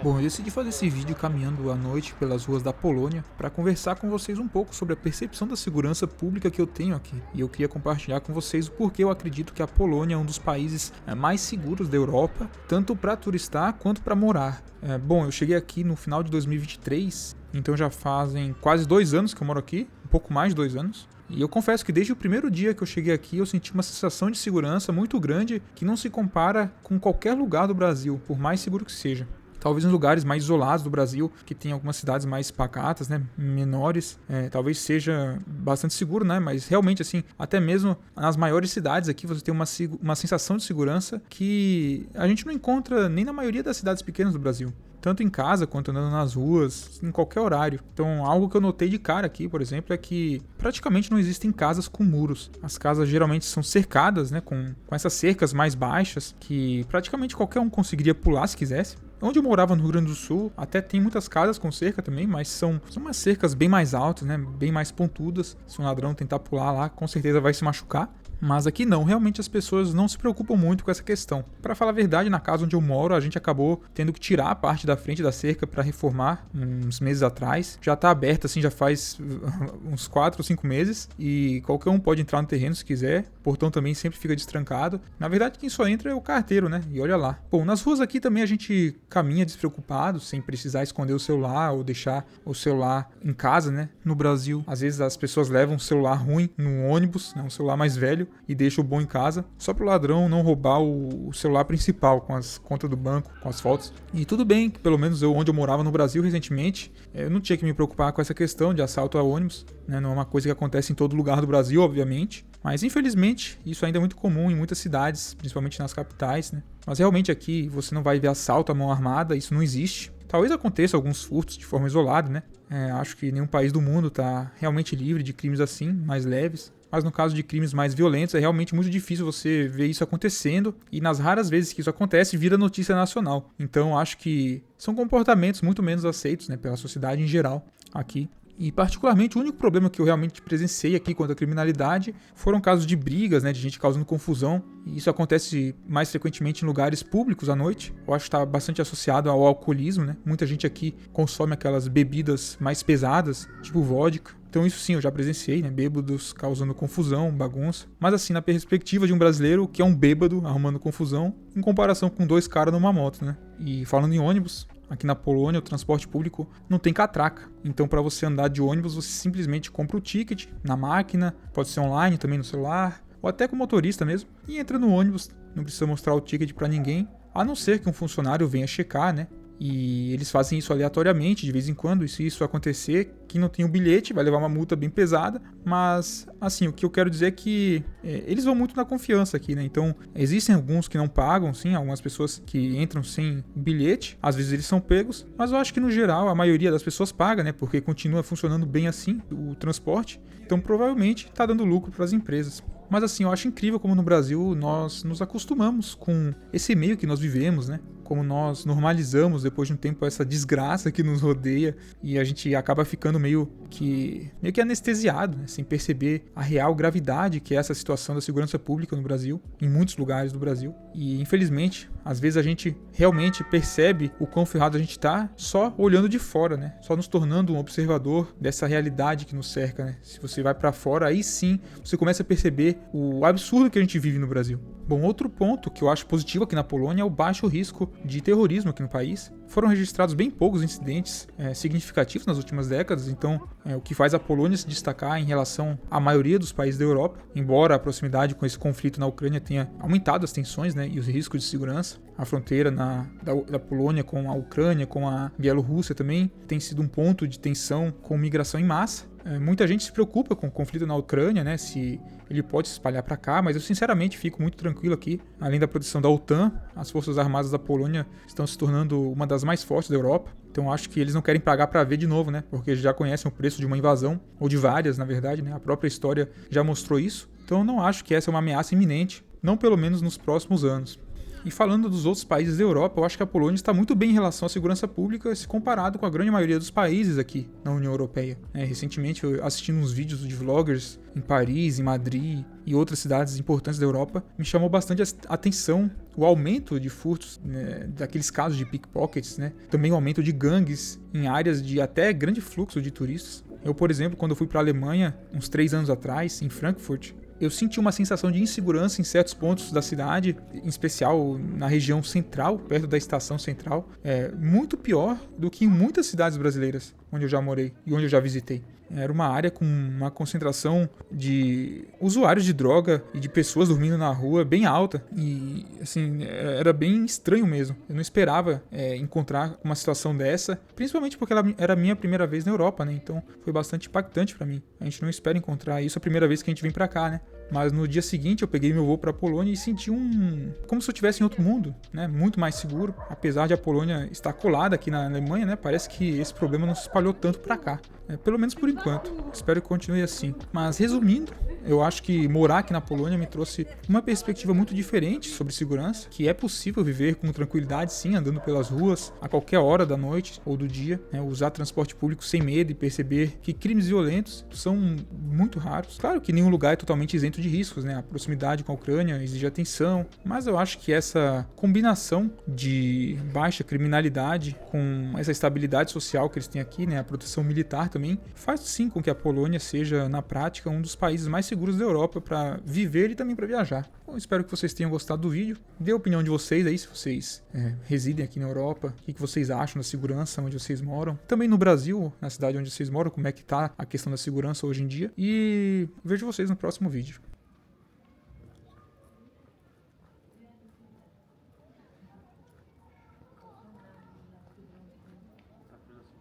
Bom, eu decidi fazer esse vídeo caminhando à noite pelas ruas da Polônia para conversar com vocês um pouco sobre a percepção da segurança pública que eu tenho aqui. E eu queria compartilhar com vocês o porquê eu acredito que a Polônia é um dos países mais seguros da Europa, tanto para turistar quanto para morar. Bom, eu cheguei aqui no final de 2023, então já fazem quase 2 anos que eu moro aqui, um pouco mais de 2 anos. E eu confesso que desde o primeiro dia que eu cheguei aqui, eu senti uma sensação de segurança muito grande que não se compara com qualquer lugar do Brasil, por mais seguro que seja. Talvez em lugares mais isolados do Brasil, que tem algumas cidades mais pacatas, né, menores, talvez seja bastante seguro, né, mas realmente, assim, até mesmo nas maiores cidades aqui você tem uma sensação de segurança que a gente não encontra nem na maioria das cidades pequenas do Brasil. Tanto em casa quanto andando nas ruas, em qualquer horário. Então, algo que eu notei de cara aqui, por exemplo, é que praticamente não existem casas com muros. As casas geralmente são cercadas, né, com essas cercas mais baixas, que praticamente qualquer um conseguiria pular se quisesse. Onde eu morava no Rio Grande do Sul, até tem muitas casas com cerca também, mas são umas cercas bem mais altas, né, bem mais pontudas. Se um ladrão tentar pular lá, com certeza vai se machucar. Mas aqui não, realmente as pessoas não se preocupam muito com essa questão. Para falar a verdade, na casa onde eu moro, a gente acabou tendo que tirar a parte da frente da cerca para reformar uns meses atrás. Já está aberta assim, já faz uns 4 ou 5 meses e qualquer um pode entrar no terreno se quiser. O portão também sempre fica destrancado. Na verdade, quem só entra é o carteiro, né? E olha lá. Bom, nas ruas aqui também a gente caminha despreocupado, sem precisar esconder o celular ou deixar o celular em casa, né? No Brasil, às vezes as pessoas levam um celular ruim no ônibus, né? Um celular mais velho, e deixa o bom em casa, só para o ladrão não roubar o celular principal, com as contas do banco, com as fotos. E tudo bem que pelo menos onde eu morava no Brasil recentemente, eu não tinha que me preocupar com essa questão de assalto a ônibus, né? Não é uma coisa que acontece em todo lugar do Brasil, obviamente, mas infelizmente isso ainda é muito comum em muitas cidades, principalmente nas capitais, né? Mas realmente aqui você não vai ver assalto à mão armada, isso não existe. Talvez aconteça alguns furtos de forma isolada, né? Acho que nenhum país do mundo está realmente livre de crimes assim, mais leves. Mas no caso de crimes mais violentos, é realmente muito difícil você ver isso acontecendo. E nas raras vezes que isso acontece, vira notícia nacional. Então acho que são comportamentos muito menos aceitos, né, pela sociedade em geral aqui. E particularmente o único problema que eu realmente presenciei aqui quanto à criminalidade foram casos de brigas, né, de gente causando confusão. E isso acontece mais frequentemente em lugares públicos à noite. Eu acho que está bastante associado ao alcoolismo, né? Muita gente aqui consome aquelas bebidas mais pesadas, tipo vodka. Então isso sim, eu já presenciei, né? Bêbados causando confusão, bagunça. Mas assim, na perspectiva de um brasileiro que é um bêbado arrumando confusão, em comparação com 2 caras numa moto, né? E falando em ônibus, aqui na Polônia o transporte público não tem catraca. Então para você andar de ônibus, você simplesmente compra o ticket na máquina, pode ser online também no celular, ou até com o motorista mesmo, e entra no ônibus. Não precisa mostrar o ticket para ninguém, a não ser que um funcionário venha checar, né? E eles fazem isso aleatoriamente, de vez em quando, e se isso acontecer, quem não tem o bilhete vai levar uma multa bem pesada, mas, assim, o que eu quero dizer é que eles vão muito na confiança aqui, né? Então, existem alguns que não pagam, sim, algumas pessoas que entram sem bilhete, às vezes eles são pegos, mas eu acho que, no geral, a maioria das pessoas paga, né? Porque continua funcionando bem assim, o transporte, então provavelmente está dando lucro para as empresas. Mas assim, eu acho incrível como no Brasil nós nos acostumamos com esse meio que nós vivemos, né? Como nós normalizamos depois de um tempo essa desgraça que nos rodeia e a gente acaba ficando meio que anestesiado, né? Sem perceber a real gravidade que é essa situação da segurança pública no Brasil, em muitos lugares do Brasil. E infelizmente, às vezes a gente realmente percebe o quão ferrado a gente tá só olhando de fora, né? Só nos tornando um observador dessa realidade que nos cerca, né? Se você vai pra fora, aí sim você começa a perceber o absurdo que a gente vive no Brasil. Bom, outro ponto que eu acho positivo aqui na Polônia é o baixo risco de terrorismo aqui no país. Foram registrados bem poucos incidentes significativos nas últimas décadas, então o que faz a Polônia se destacar em relação à maioria dos países da Europa, embora a proximidade com esse conflito na Ucrânia tenha aumentado as tensões, né, e os riscos de segurança. A fronteira da Polônia com a Ucrânia, com a Bielorrússia também tem sido um ponto de tensão com migração em massa. Muita gente se preocupa com o conflito na Ucrânia, né, se ele pode se espalhar para cá, mas eu sinceramente fico muito tranquilo aqui. Além da proteção da OTAN, as forças armadas da Polônia estão se tornando uma das mais fortes da Europa. Então acho que eles não querem pagar para ver de novo, né, porque já conhecem o preço de uma invasão, ou de várias, na verdade, né, a própria história já mostrou isso. Então eu não acho que essa é uma ameaça iminente, não pelo menos nos próximos anos. E falando dos outros países da Europa, eu acho que a Polônia está muito bem em relação à segurança pública se comparado com a grande maioria dos países aqui na União Europeia. Recentemente eu assistindo uns vídeos de vloggers em Paris, em Madrid e outras cidades importantes da Europa, me chamou bastante a atenção o aumento de furtos, né, daqueles casos de pickpockets, né? Também o aumento de gangues em áreas de até grande fluxo de turistas. Eu, por exemplo, quando eu fui para a Alemanha, uns 3 anos atrás, em Frankfurt, eu senti uma sensação de insegurança em certos pontos da cidade, em especial na região central, perto da estação central, muito pior do que em muitas cidades brasileiras, onde eu já morei e onde eu já visitei. Era uma área com uma concentração de usuários de droga e de pessoas dormindo na rua bem alta. E, assim, era bem estranho mesmo. Eu não esperava encontrar uma situação dessa, principalmente porque ela era a minha primeira vez na Europa, né? Então foi bastante impactante pra mim. A gente não espera encontrar isso a primeira vez que a gente vem pra cá, né? Mas no dia seguinte eu peguei meu voo para a Polônia e senti como se eu estivesse em outro mundo, né? Muito mais seguro. Apesar de a Polônia estar colada aqui na Alemanha, né? Parece que esse problema não se espalhou tanto para cá. Pelo menos por enquanto. Espero que continue assim. Mas resumindo, eu acho que morar aqui na Polônia me trouxe uma perspectiva muito diferente sobre segurança, que é possível viver com tranquilidade sim, andando pelas ruas, a qualquer hora da noite ou do dia, né? Usar transporte público sem medo e perceber que crimes violentos são muito raros. Claro que nenhum lugar é totalmente isento de riscos, né? A proximidade com a Ucrânia exige atenção, mas eu acho que essa combinação de baixa criminalidade com essa estabilidade social que eles têm aqui, né? A proteção militar também, faz sim com que a Polônia seja, na prática, um dos países mais seguros da Europa para viver e também para viajar. Bom, espero que vocês tenham gostado do vídeo. Dê a opinião de vocês aí, se vocês residem aqui na Europa, o que vocês acham da segurança onde vocês moram. Também no Brasil, na cidade onde vocês moram, como é que tá a questão da segurança hoje em dia. E vejo vocês no próximo vídeo.